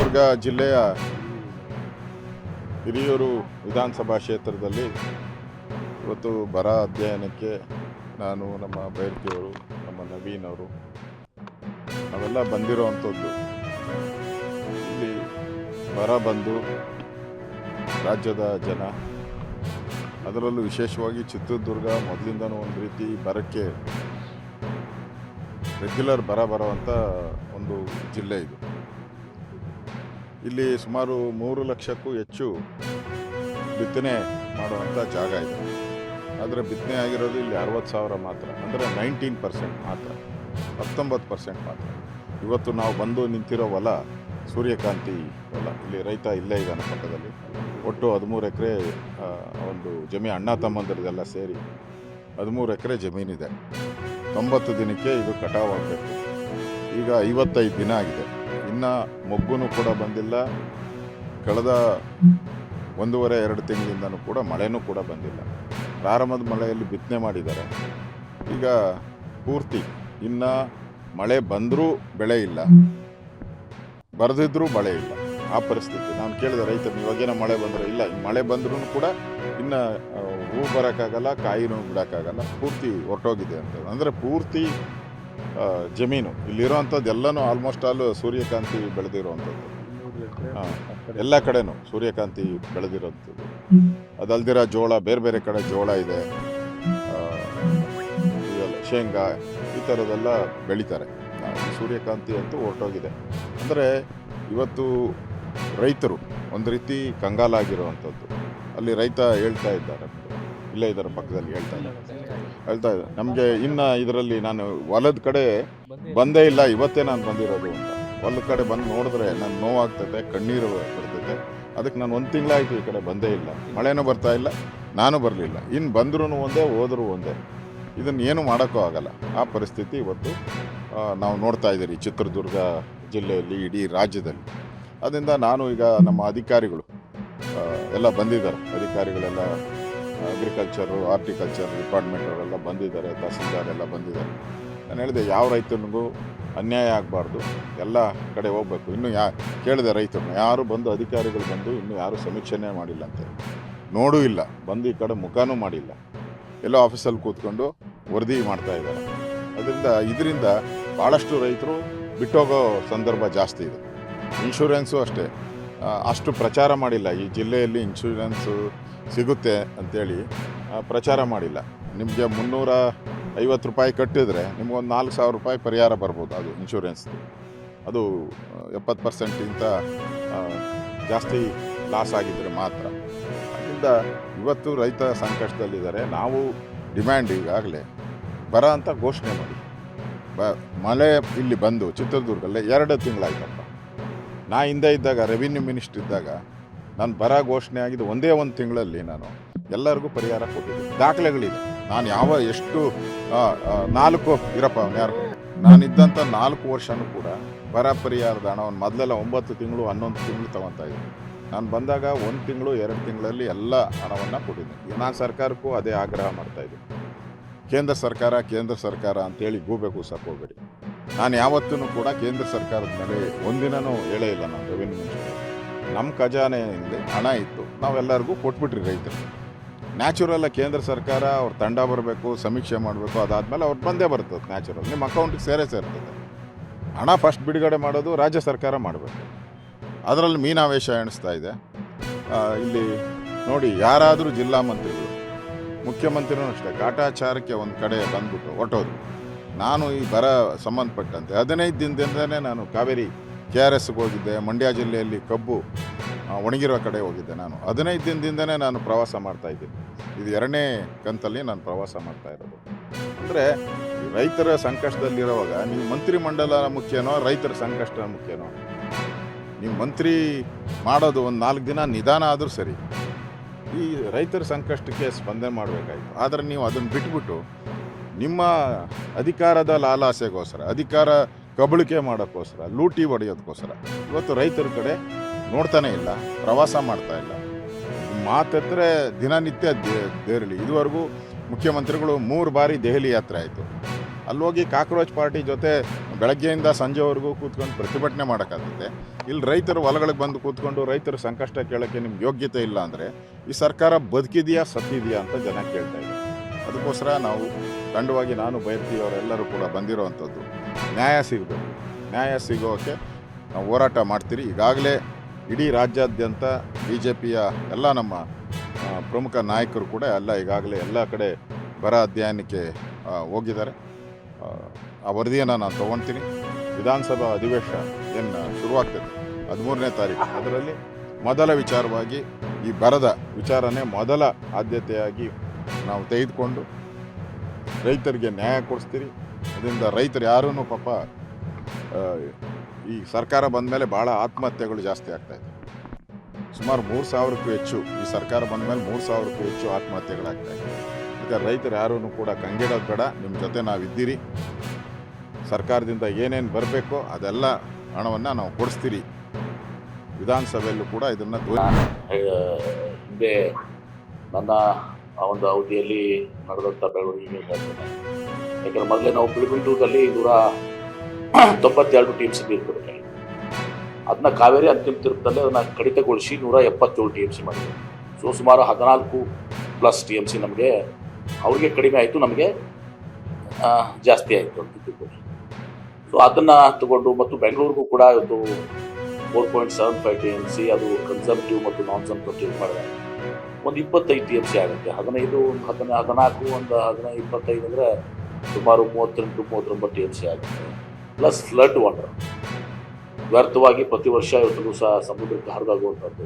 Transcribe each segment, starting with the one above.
ಚಿತ್ರದುರ್ಗ ಜಿಲ್ಲೆಯ ಹಿರಿಯೂರು ವಿಧಾನಸಭಾ ಕ್ಷೇತ್ರದಲ್ಲಿ ಇವತ್ತು ಬರ ಅಧ್ಯಯನಕ್ಕೆ ನಾನು, ನಮ್ಮ ಬೈರ್ತಿಯವರು, ನಮ್ಮ ನವೀನ್ ಅವರು ನಾವೆಲ್ಲ ಬಂದಿರೋವಂಥದ್ದು. ಇಲ್ಲಿ ಬರ ಬಂದು ರಾಜ್ಯದ ಜನ, ಅದರಲ್ಲೂ ವಿಶೇಷವಾಗಿ ಚಿತ್ರದುರ್ಗ ಮೊದಲಿಂದನೂ ಒಂದು ರೀತಿ ಬರಕ್ಕೆ ರೆಗ್ಯುಲರ್ ಬರುವಂಥ ಒಂದು ಜಿಲ್ಲೆ ಇದು. ಇಲ್ಲಿ ಸುಮಾರು 3 ಲಕ್ಷಕ್ಕೂ ಹೆಚ್ಚು ಬಿತ್ತನೆ ಮಾಡುವಂಥ ಜಾಗ ಇದೆ. ಆದರೆ ಬಿತ್ತನೆ ಆಗಿರೋದು ಇಲ್ಲಿ 60,000 ಮಾತ್ರ, ಅಂದರೆ 19% ಮಾತ್ರ, 19% ಮಾತ್ರ. ಇವತ್ತು ನಾವು ಬಂದು ನಿಂತಿರೋ ಹೊಲ ಸೂರ್ಯಕಾಂತಿ ಹೊಲ. ಇಲ್ಲಿ ರೈತ ಇಲ್ಲೇ ಇದ್ದಾನೆ ಪಕ್ಕದಲ್ಲಿ. ಒಟ್ಟು 13 ಎಕರೆ ಒಂದು ಜಮೀನು, ಅಣ್ಣ ತಮ್ಮಂದಿರದೆಲ್ಲ ಸೇರಿ 13 ಎಕರೆ ಜಮೀನಿದೆ. 90 ದಿನಕ್ಕೆ ಇದು ಕಟಾವು ಆಗಬೇಕು. ಈಗ 55 ದಿನ ಆಗಿದೆ. ಇನ್ನು ಮೊಗ್ಗುನೂ ಕೂಡ ಬಂದಿಲ್ಲ. ಕಳೆದ 1.5-2 ತಿಂಗಳಿಂದನೂ ಕೂಡ ಮಳೆನೂ ಕೂಡ ಬಂದಿಲ್ಲ. ಪ್ರಾರಂಭದ ಮಳೆಯಲ್ಲಿ ಬಿತ್ತನೆ ಮಾಡಿದ್ದಾರೆ. ಈಗ ಪೂರ್ತಿ ಇನ್ನು ಮಳೆ ಬಂದರೂ ಬೆಳೆ ಇಲ್ಲ, ಬರೆದಿದ್ರೂ ಮಳೆ ಇಲ್ಲ, ಆ ಪರಿಸ್ಥಿತಿ. ನಾನು ಕೇಳಿದೆ ರೈತರು, ಇವಾಗೇನೋ ಮಳೆ ಬಂದರೆ ಇಲ್ಲ, ಮಳೆ ಬಂದ್ರೂ ಕೂಡ ಇನ್ನು ಹೂ ಬರೋಕ್ಕಾಗಲ್ಲ, ಕಾಯಿನೂ ಬಿಡೋಕ್ಕಾಗಲ್ಲ, ಪೂರ್ತಿ ಹೊರಟೋಗಿದೆ ಅಂತ. ಅಂದರೆ ಪೂರ್ತಿ ಜಮೀನು ಇಲ್ಲಿರೋವಂಥದ್ದು ಎಲ್ಲನೂ ಆಲ್ಮೋಸ್ಟ್ ಆಲ್ ಸೂರ್ಯಕಾಂತಿ ಬೆಳೆದಿರೋವಂಥದ್ದು. ಎಲ್ಲ ಕಡೆನೂ ಸೂರ್ಯಕಾಂತಿ ಬೆಳೆದಿರೋಂಥದ್ದು. ಅದಲ್ದಿರ ಜೋಳ, ಬೇರೆ ಬೇರೆ ಕಡೆ ಜೋಳ ಇದೆ, ಶೇಂಗಾ, ಈ ಥರದ್ದೆಲ್ಲ ಬೆಳೀತಾರೆ. ಸೂರ್ಯಕಾಂತಿ ಅಂತೂ ಹೊರಟೋಗಿದೆ. ಅಂದರೆ ಇವತ್ತು ರೈತರು ಒಂದು ರೀತಿ ಕಂಗಾಲಾಗಿರುವಂಥದ್ದು. ಅಲ್ಲಿ ರೈತ ಹೇಳ್ತಾ ಇದ್ದಾರೆ, ಇಲ್ಲೇ ಇದರ ಪಕ್ಕದಲ್ಲಿ ಹೇಳ್ತಾ ಇದ್ದಾರೆ, ನಮಗೆ ಇನ್ನು ಇದರಲ್ಲಿ ನಾನು ಹೊಲದ ಕಡೆ ಬಂದೇ ಇಲ್ಲ, ಇವತ್ತೇ ನಾನು ಬಂದಿರೋದು ಅಂತ. ಹೊಲದ ಕಡೆ ಬಂದು ನೋಡಿದ್ರೆ ನಾನು ನೋವಾಗ್ತದೆ, ಕಣ್ಣೀರು ಬರ್ತದೆ. ಅದಕ್ಕೆ ನಾನು 1 ತಿಂಗಳಾಯಿತು ಈ ಕಡೆ ಬಂದೇ ಇಲ್ಲ. ಮಳೆನೂ ಬರ್ತಾ ಇಲ್ಲ, ನಾನು ಬರಲಿಲ್ಲ. ಇನ್ನು ಬಂದ್ರೂ ಒಂದೇ, ಹೋದರೂ ಒಂದೇ. ಇದನ್ನು ಏನು ಮಾಡೋಕ್ಕೂ ಆಗಲ್ಲ. ಆ ಪರಿಸ್ಥಿತಿ ಇವತ್ತು ನಾವು ನೋಡ್ತಾ ಇದ್ದೀರಿ ಚಿತ್ರದುರ್ಗ ಜಿಲ್ಲೆಯಲ್ಲಿ, ಇಡೀ ರಾಜ್ಯದಲ್ಲಿ. ಅದರಿಂದ ನಾನು ಈಗ ನಮ್ಮ ಅಧಿಕಾರಿಗಳು ಎಲ್ಲ ಬಂದಿದ್ದಾರೆ, ಅಧಿಕಾರಿಗಳೆಲ್ಲ ಅಗ್ರಿಕಲ್ಚರು, ಹಾರ್ಟಿಕಲ್ಚರ್ ಡಿಪಾರ್ಟ್ಮೆಂಟ್ ಅವರೆಲ್ಲ ಬಂದಿದ್ದಾರೆ, ತಹಸೀಲ್ದಾರ್ ಎಲ್ಲ ಬಂದಿದ್ದಾರೆ. ನಾನು ಹೇಳಿದೆ, ಯಾವ ರೈತನಿಗೂ ಅನ್ಯಾಯ ಆಗಬಾರ್ದು, ಎಲ್ಲ ಕಡೆ ಹೋಗಬೇಕು. ಇನ್ನೂ ಕೇಳಿದೆ ರೈತರನ್ನ, ಯಾರು ಬಂದು ಅಧಿಕಾರಿಗಳು ಬಂದು ಇನ್ನೂ ಯಾರೂ ಸಮೀಕ್ಷೆನೇ ಮಾಡಿಲ್ಲ ಅಂತ, ನೋಡೂ ಇಲ್ಲ, ಬಂದು ಈ ಕಡೆ ಮುಖನೂ ಮಾಡಿಲ್ಲ, ಎಲ್ಲೋ ಆಫೀಸಲ್ಲಿ ಕೂತ್ಕೊಂಡು ವರದಿ ಮಾಡ್ತಾ ಇದ್ದಾರೆ. ಇದರಿಂದ ಭಾಳಷ್ಟು ರೈತರು ಬಿಟ್ಟೋಗೋ ಸಂದರ್ಭ ಜಾಸ್ತಿ ಇದೆ. ಇನ್ಶೂರೆನ್ಸು ಅಷ್ಟೇ, ಅಷ್ಟು ಪ್ರಚಾರ ಮಾಡಿಲ್ಲ. ಈ ಜಿಲ್ಲೆಯಲ್ಲಿ ಇನ್ಶೂರೆನ್ಸು ಸಿಗುತ್ತೆ ಅಂಥೇಳಿ ಪ್ರಚಾರ ಮಾಡಿಲ್ಲ. ನಿಮಗೆ 350 ರೂಪಾಯಿ ಕಟ್ಟಿದ್ರೆ ನಿಮಗೊಂದು 4,000 ರೂಪಾಯಿ ಪರಿಹಾರ ಬರ್ಬೋದು. ಅದು ಇನ್ಶೂರೆನ್ಸ್ದು, ಅದು 70%ಗಿಂತ ಜಾಸ್ತಿ ಲಾಸ್ ಆಗಿದ್ದರೆ ಮಾತ್ರ. ಅದರಿಂದ ಇವತ್ತು ರೈತ ಸಂಕಷ್ಟದಲ್ಲಿದ್ದಾರೆ. ನಾವು ಡಿಮ್ಯಾಂಡ್ ಈಗಾಗಲೇ ಬರ ಅಂತ ಘೋಷಣೆ ಮಾಡಿ. ಮಳೆ ಇಲ್ಲಿ ಬಂದು ಚಿತ್ರದುರ್ಗಲ್ಲೇ 2 ತಿಂಗಳಾಯ್ತಪ್ಪ. ನಾ ಹಿಂದೆ ಇದ್ದಾಗ, ರೆವಿನ್ಯೂ ಮಿನಿಸ್ಟ್ರ್ ಇದ್ದಾಗ, ನಾನು ಬರ ಘೋಷಣೆ ಆಗಿದ್ದು 1 ತಿಂಗಳಲ್ಲಿ ನಾನು ಎಲ್ಲರಿಗೂ ಪರಿಹಾರ ಕೊಟ್ಟಿದ್ದೆ. ದಾಖಲೆಗಳಿದೆ. ನಾನು ಎಷ್ಟು 4 ಇರಪ್ಪ ಯಾರು ನಾನಿದ್ದಂಥ 4 ವರ್ಷನೂ ಕೂಡ ಬರ ಪರಿಹಾರದ ಹಣವನ್ನು ಮೊದಲೆಲ್ಲ 9 ತಿಂಗಳು 11 ತಿಂಗಳು ತೊಗೊತಾ ಇದ್ದೆ. ನಾನು ಬಂದಾಗ 1 ತಿಂಗಳು 2 ತಿಂಗಳಲ್ಲಿ ಎಲ್ಲ ಹಣವನ್ನು ಕೊಟ್ಟಿದ್ದೆ. ನಾನು ಸರ್ಕಾರಕ್ಕೂ ಅದೇ ಆಗ್ರಹ ಮಾಡ್ತಾಯಿದ್ದೆ. ಕೇಂದ್ರ ಸರ್ಕಾರ ಅಂತೇಳಿ ಗೂಬೆ ಕೂಸಕ್ಕೆ ಹೋಗಬೇಡಿ. ನಾನು ಯಾವತ್ತೂ ಕೂಡ ಕೇಂದ್ರ ಸರ್ಕಾರದ ಮೇಲೆ ಒಂದಿನೂ ಹೇಳೇ ಇಲ್ಲ. ನಾನು ರೆವಿನ್ಯೂ ಮಿನಿಸ್ಟರ್, ನಮ್ಮ ಖಜಾನೆಯಲ್ಲಿ ಹಣ ಇತ್ತು, ನಾವೆಲ್ಲರಿಗೂ ಕೊಟ್ಬಿಟ್ರಿ ರೈತರು. ನ್ಯಾಚುರಲ್ಲ ಕೇಂದ್ರ ಸರ್ಕಾರ ಅವ್ರ ತಂಡ ಬರಬೇಕು, ಸಮೀಕ್ಷೆ ಮಾಡಬೇಕು, ಅದಾದಮೇಲೆ ಅವ್ರು ಬಂದೇ ಬರ್ತದೆ. ನ್ಯಾಚುರಲ್ ನಿಮ್ಮ ಅಕೌಂಟಿಗೆ ಸೇರ್ತದೆ. ಹಣ ಫಸ್ಟ್ ಬಿಡುಗಡೆ ಮಾಡೋದು ರಾಜ್ಯ ಸರ್ಕಾರ ಮಾಡಬೇಕು. ಅದರಲ್ಲಿ ಮೀನಾವೇಶ ಎಣಿಸ್ತಾ ಇದೆ. ಇಲ್ಲಿ ನೋಡಿ, ಯಾರಾದರೂ ಜಿಲ್ಲಾ ಮಂತ್ರಿಗಳು, ಮುಖ್ಯಮಂತ್ರಿನೂ ಅಷ್ಟೇ, ಕಾಟಾಚಾರಕ್ಕೆ ಒಂದು ಕಡೆ ಬಂದ್ಬಿಟ್ಟು ಹೊರಟೋದು. ನಾನು ಈ ಬರ ಸಂಬಂಧಪಟ್ಟಂತೆ 15 ದಿನದಿಂದಲೇ ನಾನು ಕಾವೇರಿ KRSಗೆ ಹೋಗಿದ್ದೆ. ಮಂಡ್ಯ ಜಿಲ್ಲೆಯಲ್ಲಿ ಕಬ್ಬು ಒಣಗಿರೋ ಕಡೆ ಹೋಗಿದ್ದೆ. ನಾನು 15 ದಿನದಿಂದಲೇ ನಾನು ಪ್ರವಾಸ ಮಾಡ್ತಾಯಿದ್ದೀನಿ. ಇದು 2ನೇ ಕಂತಲ್ಲಿ ನಾನು ಪ್ರವಾಸ ಮಾಡ್ತಾ ಇರೋದು. ಅಂದರೆ ರೈತರ ಸಂಕಷ್ಟದಲ್ಲಿರುವಾಗ ನೀವು ಮಂತ್ರಿಮಂಡಲ ಮುಖ್ಯನೋ, ರೈತರ ಸಂಕಷ್ಟ ಮುಖ್ಯನೋ? ನೀವು ಮಂತ್ರಿ ಮಾಡೋದು ಒಂದು 4 ದಿನ ನಿಧಾನ ಆದರೂ ಸರಿ, ಈ ರೈತರ ಸಂಕಷ್ಟಕ್ಕೆ ಸ್ಪಂದನೆ ಮಾಡಬೇಕಾಯಿತು. ಆದರೆ ನೀವು ಅದನ್ನು ಬಿಟ್ಬಿಟ್ಟು ನಿಮ್ಮ ಅಧಿಕಾರದ ಲಾಲಾಸೆಗೋಸ್ಕರ, ಅಧಿಕಾರ ಕಬಳಿಕೆ ಮಾಡೋಕ್ಕೋಸ್ಕರ, ಲೂಟಿ ಹೊಡೆಯೋದಕ್ಕೋಸ್ಕರ ಇವತ್ತು ರೈತರ ಕಡೆ ನೋಡ್ತಾನೆ ಇಲ್ಲ, ಪ್ರವಾಸ ಮಾಡ್ತಾ ಇಲ್ಲ. ಮಾತೆತ್ತರೆ ದಿನನಿತ್ಯ ದೇರಳಿ. ಇದುವರೆಗೂ ಮುಖ್ಯಮಂತ್ರಿಗಳು 3 ಬಾರಿ ದೆಹಲಿ ಯಾತ್ರೆ ಆಯಿತು. ಅಲ್ಲೋಗಿ ಕಾಕ್ರೋಚ್ ಪಾರ್ಟಿ ಜೊತೆ ಬೆಳಗ್ಗೆಯಿಂದ ಸಂಜೆವರೆಗೂ ಕೂತ್ಕೊಂಡು ಪ್ರತಿಭಟನೆ ಮಾಡೋಕ್ಕಾಗುತ್ತೆ. ಇಲ್ಲಿ ರೈತರು ಹೊಲಗಳಿಗೆ ಬಂದು ಕೂತ್ಕೊಂಡು ರೈತರ ಸಂಕಷ್ಟ ಕೇಳೋಕ್ಕೆ ನಿಮ್ಗೆ ಯೋಗ್ಯತೆ ಇಲ್ಲ ಅಂದರೆ ಈ ಸರ್ಕಾರ ಬದುಕಿದೆಯಾ ಸತ್ತಿದೆಯಾ ಅಂತ ಜನ ಕೇಳ್ತಾ ಇದ್ದಾರೆ. ಅದಕ್ಕೋಸ್ಕರ ನಾವು ತಂಡವಾಗಿ ನಾನು ಬೈರ್ತಿಯವರೆಲ್ಲರೂ ಕೂಡ ಬಂದಿರೋವಂಥದ್ದು ನ್ಯಾಯ ಸಿಗಬೇಕು. ನ್ಯಾಯ ಸಿಗೋಕ್ಕೆ ನಾವು ಹೋರಾಟ ಮಾಡ್ತೀರಿ. ಈಗಾಗಲೇ ಇಡೀ ರಾಜ್ಯಾದ್ಯಂತ BJPಯ ಎಲ್ಲ ನಮ್ಮ ಪ್ರಮುಖ ನಾಯಕರು ಕೂಡ ಈಗಾಗಲೇ ಎಲ್ಲ ಕಡೆ ಬರ ಅಧ್ಯಯನಕ್ಕೆ ಹೋಗಿದ್ದಾರೆ. ಆ ವರದಿಯನ್ನು ನಾನು ತೊಗೊಳ್ತೀನಿ. ವಿಧಾನಸಭಾ ಅಧಿವೇಶನ ಏನು ಶುರುವಾಗ್ತದೆ 13ನೇ ತಾರೀಕು, ಅದರಲ್ಲಿ ಮೊದಲ ವಿಚಾರವಾಗಿ ಈ ಬರದ ವಿಚಾರನೇ ಮೊದಲ ಆದ್ಯತೆಯಾಗಿ ನಾವು ತೆಗೆದುಕೊಂಡು ರೈತರಿಗೆ ನ್ಯಾಯ ಕೊಡಿಸ್ತೀರಿ. ಅದರಿಂದ ರೈತರು ಯಾರೂ ಪಾಪ ಈ ಸರ್ಕಾರ ಬಂದ ಮೇಲೆ ಭಾಳ ಆತ್ಮಹತ್ಯೆಗಳು ಜಾಸ್ತಿ ಆಗ್ತಾಯಿದೆ. ಸುಮಾರು 3,000ಕ್ಕೂ ಹೆಚ್ಚು ಈ ಸರ್ಕಾರ ಬಂದ ಮೇಲೆ 3,000ಕ್ಕೂ ಹೆಚ್ಚು ಆತ್ಮಹತ್ಯೆಗಳಾಗ್ತಾಯಿದೆ. ಈಗ ರೈತರು ಯಾರೂ ಕೂಡ ಕಂಗೆಡೋದು ಬೇಡ. ನಿಮ್ಮ ಜೊತೆ ನಾವಿದ್ದೀರಿ. ಸರ್ಕಾರದಿಂದ ಏನೇನು ಬರಬೇಕೋ ಅದೆಲ್ಲ ಹಣವನ್ನು ನಾವು ಕೊಡಿಸ್ತೀರಿ. ವಿಧಾನಸಭೆಯಲ್ಲೂ ಕೂಡ ಇದನ್ನು ಹಿಂದೆ ನನ್ನ ಆ ಒಂದು ಅವಧಿಯಲ್ಲಿ ನಡೆದಂಥ ಬೆಳವಣಿಗೆ ಹೇಳ್ತೇನೆ. ಯಾಕಂದರೆ ಮೊದಲೇ ನಾವು ಬಿಳಿಗುಂಟೂರಲ್ಲಿ 192 TMC ನೀರು ಕೊಡಬೇಕಾಗಿತ್ತು. ಅದನ್ನ ಕಾವೇರಿ ಅಂತಿಮ ತೀರ್ಪದಲ್ಲೇ ಅದನ್ನು ಕಡಿತಗೊಳಿಸಿ 177 TMC ಮಾಡಿದೆ. ಸೊ ಸುಮಾರು 14+ TMC ನಮಗೆ ಅವ್ರಿಗೆ ಕಡಿಮೆ ಆಯಿತು, ನಮಗೆ ಜಾಸ್ತಿ ಆಯಿತು ಅಂತ ತಿಳ್ಕೊಂಡು. ಸೊ ಅದನ್ನು ತಗೊಂಡು ಮತ್ತು ಬೆಂಗಳೂರಿಗೂ ಕೂಡ ಇವತ್ತು 4.75 TMC ಅದು ಕನ್ಸಂಪ್ಟಿವ್ ಮತ್ತು ನಾನ್ ಕನ್ಸಂಪ್ಟಿವ್ ಮಾಡಿದೆ. ಒಂದು 25 TMC ಆಗುತ್ತೆ. 15, 14, ಒಂದು 25 ಅಂದರೆ ಸುಮಾರು 38-39 TMC ಆಗುತ್ತೆ. ಪ್ಲಸ್ ಫ್ಲಡ್ ವಾಟರ್ ವ್ಯರ್ಥವಾಗಿ ಪ್ರತಿ ವರ್ಷ ಇವತ್ತು ದಿವಸ ಸಮುದ್ರಕ್ಕೆ ಹರಿದಾಗುವಂಥದ್ದು.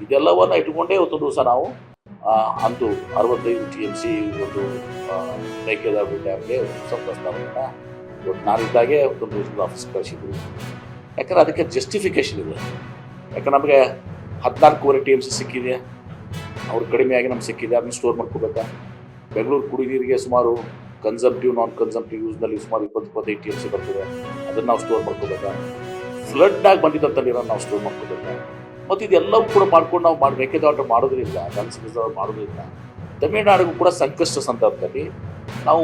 ಇದೆಲ್ಲವನ್ನು ಇಟ್ಕೊಂಡೇ ಇವತ್ತು ದಿವಸ ನಾವು ಅಂತೂ 65 TMC ಒಂದು ಮೇಕೆದಾಟು ಡ್ಯಾಮ್ಗೆ ಹೊಸ ಪ್ರಸ್ತಾವನೆಯನ್ನು ಇವತ್ತು ನಾನಿದ್ದಾಗೆ ಒಂದು ರೀಜನಲ್ ಆಫೀಸ್ ಕಳಿಸಿದ್ವಿ. ಯಾಕಂದರೆ ಅದಕ್ಕೆ ಜಸ್ಟಿಫಿಕೇಷನ್ ಇದೆ. ಯಾಕಂದ್ರೆ ನಮಗೆ 14.5 TMC ಸಿಕ್ಕಿದೆ, ಅವ್ರು ಕಡಿಮೆಯಾಗಿ ನಮ್ಗೆ ಸಿಕ್ಕಿದೆ. ಅದನ್ನ ಸ್ಟೋರ್ ಮಾಡ್ಕೋಬೇಕಾ? ಬೆಂಗಳೂರು ಕುಡಿ ನೀರಿಗೆ ಸುಮಾರು ಕನ್ಸಂಪ್ಟಿವ್ ನಾನ್ ಕನ್ಸಂಪ್ಟಿವ್ ಯೂಸ್ನಲ್ಲಿ ಸುಮಾರು 20-25 TMC ಬರ್ತದೆ. ಅದನ್ನು ನಾವು ಸ್ಟೋರ್ ಮಾಡ್ಕೋಬೇಕಾ? ಫ್ಲಡ್ನಾಗಿ ಬಂದಿದ್ದಂಥ ನೀರನ್ನು ನಾವು ಸ್ಟೋರ್ ಮಾಡ್ಕೋಬೇಕಾ? ಮತ್ತು ಇದೆಲ್ಲವೂ ಕೂಡ ಮಾಡ್ಕೊಂಡು ನಾವು ಮೇಕೆದಾಟು ಮಾಡೋದ್ರಿಂದ, ಕನ್ಸರ್ವ್ ಮಾಡೋದ್ರಿಂದ ತಮಿಳುನಾಡಿಗೂ ಕೂಡ ಸಂಕಷ್ಟ ಸಂದರ್ಭದಲ್ಲಿ ನಾವು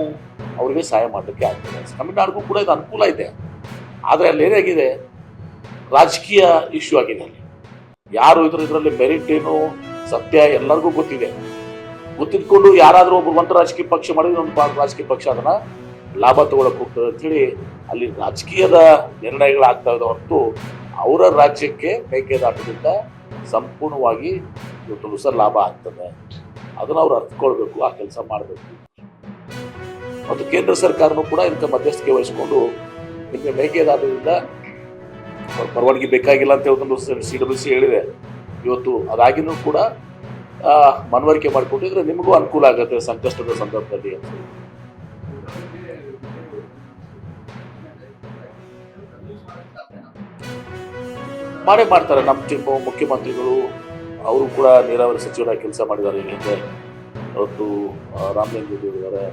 ಅವರಿಗೆ ಸಹಾಯ ಮಾಡಲಿಕ್ಕೆ ಆಗ್ತದೆ. ತಮಿಳುನಾಡಿಗೂ ಕೂಡ ಇದು ಅನುಕೂಲ ಇದೆ. ಆದರೆ ಅಲ್ಲಿ ಏನಾಗಿದೆ, ರಾಜಕೀಯ ಇಶ್ಯೂ ಆಗಿದೆ. ಅಲ್ಲಿ ಯಾರು ಇದರಲ್ಲಿ ಮೆರಿಟ್ ಏನು ಸತ್ಯ ಎಲ್ಲರಿಗೂ ಗೊತ್ತಿದೆ. ಗೊತ್ತಿದ್ಕೊಂಡು ಯಾರಾದರೂ ಒಬ್ಬರು ಒಂದು ರಾಜಕೀಯ ಪಕ್ಷ ಮಾಡಿದ್ರೆ ಒಂದು ರಾಜಕೀಯ ಪಕ್ಷ ಅದನ್ನು ಲಾಭ ತಗೊಳಕ್ಕೆ ಹೋಗ್ತದೆ ಅಂತೇಳಿ ಅಲ್ಲಿ ರಾಜಕೀಯದ ನಿರ್ಣಯಗಳಾಗ್ತಾ ಇದ್ದಾವೆ ಹೊರತು ಅವರ ರಾಜ್ಯಕ್ಕೆ ಮೇಕೆದಾಟದಿಂದ ಸಂಪೂರ್ಣವಾಗಿ ಇವತ್ತು ದಿವಸ ಲಾಭ ಆಗ್ತದೆ. ಅದನ್ನು ಅವ್ರು ಅರ್ಥಕೊಳ್ಬೇಕು, ಆ ಕೆಲಸ ಮಾಡಬೇಕು. ಮತ್ತು ಕೇಂದ್ರ ಸರ್ಕಾರನೂ ಕೂಡ ಇದಕ್ಕೆ ಮಧ್ಯಸ್ಥಿಕೆ ವಹಿಸಿಕೊಂಡು ನಿಮಗೆ ಮೇಕೆದಾಟದಿಂದ ಪರವಾನಗಿ ಬೇಕಾಗಿಲ್ಲ ಅಂತ ಹೇಳ್ಕೊಂಡು CWC ಹೇಳಿದೆ. ಇವತ್ತು ಅದಾಗಿನೂ ಕೂಡ ಮನವರಿಕೆ ಮಾಡಿಕೊಟ್ಟಿದ್ರೆ ನಿಮಗೂ ಅನುಕೂಲ ಆಗುತ್ತೆ ಸಂಕಷ್ಟದ ಸಂದರ್ಭದಲ್ಲಿ ಅಂತ. ಮಾಡ್ತಾರೆ. ನಮ್ಮ ಮುಖ್ಯಮಂತ್ರಿಗಳು ಅವರು ಕೂಡ ನೀರಾವರಿ ಸಚಿವರಾಗಿ ಕೆಲಸ ಮಾಡಿದ್ದಾರೆ. ಹಿಂದೆ ಅವತ್ತು ರಾಮಲಿಂಗ ಇದ್ದಾರೆ,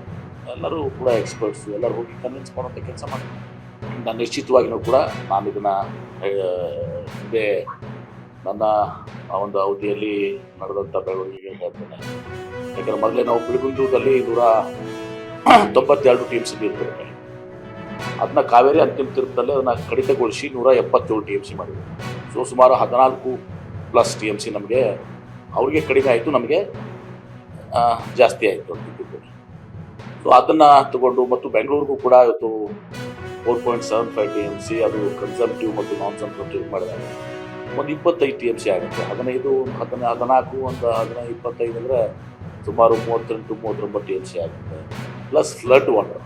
ಎಲ್ಲರೂ ಕೂಡ ಎಕ್ಸ್ಪರ್ಟ್ಸ್, ಎಲ್ಲರೂ ಹೋಗಿ ಕನ್ವಿನ್ಸ್ ಮಾಡುವಂಥ ಕೆಲಸ ಮಾಡ್ತಾರೆ. ನಾನು ನಿಶ್ಚಿತವಾಗಿಯೂ ಕೂಡ ನಾನು ಇದನ್ನು ಹಿಂದೆ ನನ್ನ ಆ ಒಂದು ಅವಧಿಯಲ್ಲಿ ನಡೆದಂಥ ಬೆಳವಣಿಗೆ ಹೇಳ್ತೇನೆ. ಯಾಕಂದರೆ ಮೊದಲೇ ನಾವು ಬಿಳಿಗುಂಟೂರಲ್ಲಿ 192 TMC ನೀರು ಕೊಡಬೇಕಾಗಿತ್ತು. ಅದನ್ನ ಕಾವೇರಿ ಅಂತಿಮ ತೀರ್ಪದಲ್ಲೇ ಅದನ್ನು ಕಡಿತಗೊಳಿಸಿ 177 TMC ಮಾಡಿದೆ. ಸೊ ಸುಮಾರು 14+ TMC ನಮಗೆ ಅವ್ರಿಗೆ ಕಡಿಮೆ ಆಯಿತು, ನಮಗೆ ಜಾಸ್ತಿ ಆಯಿತು ಅಂತ ತಿಳ್ಕೊಂಡು. ಸೊ ಅದನ್ನು ತಗೊಂಡು ಮತ್ತು ಬೆಂಗಳೂರಿಗೂ ಕೂಡ ಇವತ್ತು 4.75 TMC ಅದು ಕನ್ಸಂಪ್ಟಿವ್ ಮತ್ತು ನಾನ್ ಕನ್ಸಂಪ್ಟಿವ್ ಮಾಡಿದೆ. ಒಂದು 25 TMC ಆಗುತ್ತೆ. 15, 14, ಒಂದು 25 ಅಂದರೆ ಸುಮಾರು 38-39 TMC ಆಗುತ್ತೆ. ಪ್ಲಸ್ ಫ್ಲಡ್ ವಾಟರ್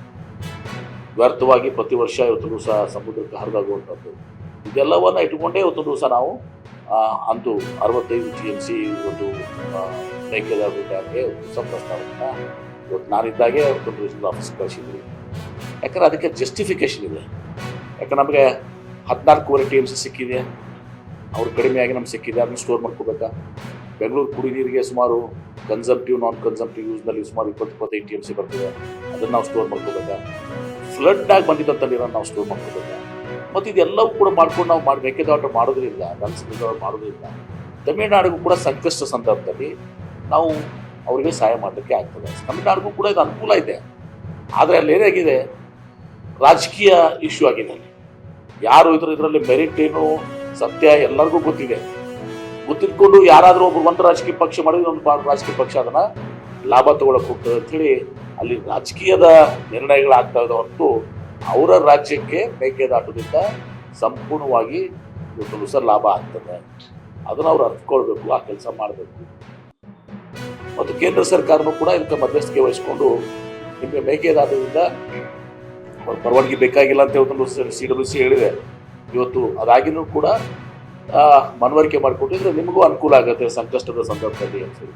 ವ್ಯರ್ಥವಾಗಿ ಪ್ರತಿ ವರ್ಷ ಇವತ್ತು ದಿವಸ ಸಮುದ್ರಕ್ಕೆ ಹರಿದಾಗುವಂಥದ್ದು. ಇದೆಲ್ಲವನ್ನು ಇಟ್ಕೊಂಡೇ ಇವತ್ತು ದಿವಸ ನಾವು ಅಂತೂ 65 TMC ಒಂದು ಮೇಕೆದಾಟು ಡ್ಯಾಮ್ಗೆ ಹೊಸ ಪ್ರಸ್ತಾವನೆಯನ್ನು ಇವತ್ತು ನಾನಿದ್ದಾಗೆ ಒಂದು ರೀಜನಲ್ ಆಫೀಸ್ ಕಳಿಸಿದ್ವಿ. ಯಾಕಂದರೆ ಅದಕ್ಕೆ ಜಸ್ಟಿಫಿಕೇಷನ್ ಇದೆ. ಯಾಕಂದ್ರೆ ನಮಗೆ 14.5 TMC ಸಿಕ್ಕಿದೆ, ಅವ್ರು ಕಡಿಮೆಯಾಗಿ ನಮ್ಗೆ ಸಿಕ್ಕಿದೆ. ಅದನ್ನ ಸ್ಟೋರ್ ಮಾಡ್ಕೋಬೇಕಾ? ಬೆಂಗಳೂರು ಕುಡಿ ನೀರಿಗೆ ಸುಮಾರು ಕನ್ಸಂಪ್ಟಿವ್ ನಾನ್ ಕನ್ಸಂಪ್ಟಿವ್ ಯೂಸ್ನಲ್ಲಿ ಸುಮಾರು 20-25 TMC ಬರ್ತದೆ. ಅದನ್ನು ನಾವು ಸ್ಟೋರ್ ಮಾಡ್ಕೋಬೇಕಾ? ಫ್ಲಡ್ನಾಗಿ ಬಂದಿದ್ದಂಥ ನೀರನ್ನು ನಾವು ಸ್ಟೋರ್ ಮಾಡ್ಕೋಬೇಕಾ? ಮತ್ತು ಇದೆಲ್ಲವೂ ಕೂಡ ಮಾಡ್ಕೊಂಡು ನಾವು ಮೇಕೆದಾಟು ಮಾಡೋದ್ರಿಂದ, ಕನ್ಸರ್ವ್ ಮಾಡೋದ್ರಿಂದ ತಮಿಳುನಾಡಿಗೂ ಕೂಡ ಸಂಕಷ್ಟ ಸಂದರ್ಭದಲ್ಲಿ ನಾವು ಅವರಿಗೆ ಸಹಾಯ ಮಾಡಲಿಕ್ಕೆ ಆಗ್ತದೆ. ತಮಿಳುನಾಡಿಗೂ ಕೂಡ ಇದು ಅನುಕೂಲ ಇದೆ. ಆದರೆ ಅಲ್ಲಿ ಏನಾಗಿದೆ, ರಾಜಕೀಯ ಇಶ್ಯೂ ಆಗಿದೆ. ಅಲ್ಲಿ ಯಾರು ಇದರಲ್ಲಿ ಮೆರಿಟ್ ಏನು ಸತ್ಯ ಎಲ್ಲರಿಗೂ ಗೊತ್ತಿದೆ. ಗೊತ್ತಿಟ್ಕೊಂಡು ಯಾರಾದರೂ ಒಬ್ರು ಒಂದು ರಾಜಕೀಯ ಪಕ್ಷ ಮಾಡಿದ್ರೆ ಒಂದು ರಾಜಕೀಯ ಪಕ್ಷ ಅದನ್ನ ಲಾಭ ತಗೊಳಕ್ ಹೋಗ್ತದೆ ಅಂತೇಳಿ ಅಲ್ಲಿ ರಾಜಕೀಯದ ನಿರ್ಣಯಗಳಾಗ್ತಾ ಇದಾವೆ ಹೊರತು ಅವರ ರಾಜ್ಯಕ್ಕೆ ಮೇಕೆದಾಟದಿಂದ ಸಂಪೂರ್ಣವಾಗಿ ಸರ್ ಲಾಭ ಆಗ್ತದೆ. ಅದನ್ನ ಅವ್ರು ಅರ್ಥಕೊಳ್ಬೇಕು, ಆ ಕೆಲಸ ಮಾಡಬೇಕು. ಮತ್ತು ಕೇಂದ್ರ ಸರ್ಕಾರನೂ ಕೂಡ ಇದಕ್ಕೆ ಮಧ್ಯಸ್ಥಿಕೆ ವಹಿಸ್ಕೊಂಡು ನಿಮಗೆ ಮೇಕೆದಾಟದಿಂದ ಪರವಾನಗಿ ಬೇಕಾಗಿಲ್ಲ ಅಂತ ಇವತ್ತೊಂದು CWC ಹೇಳಿದೆ. ಇವತ್ತು ಅದಾಗಿನೂ ಕೂಡ ಮನವರಿಕೆ ಮಾಡಿಕೊಟ್ಟಿದ್ರೆ ನಿಮಗೂ ಅನುಕೂಲ ಆಗುತ್ತೆ ಸಂಕಷ್ಟದ ಸಂದರ್ಭದಲ್ಲಿ ಅಂತ ಹೇಳಿ.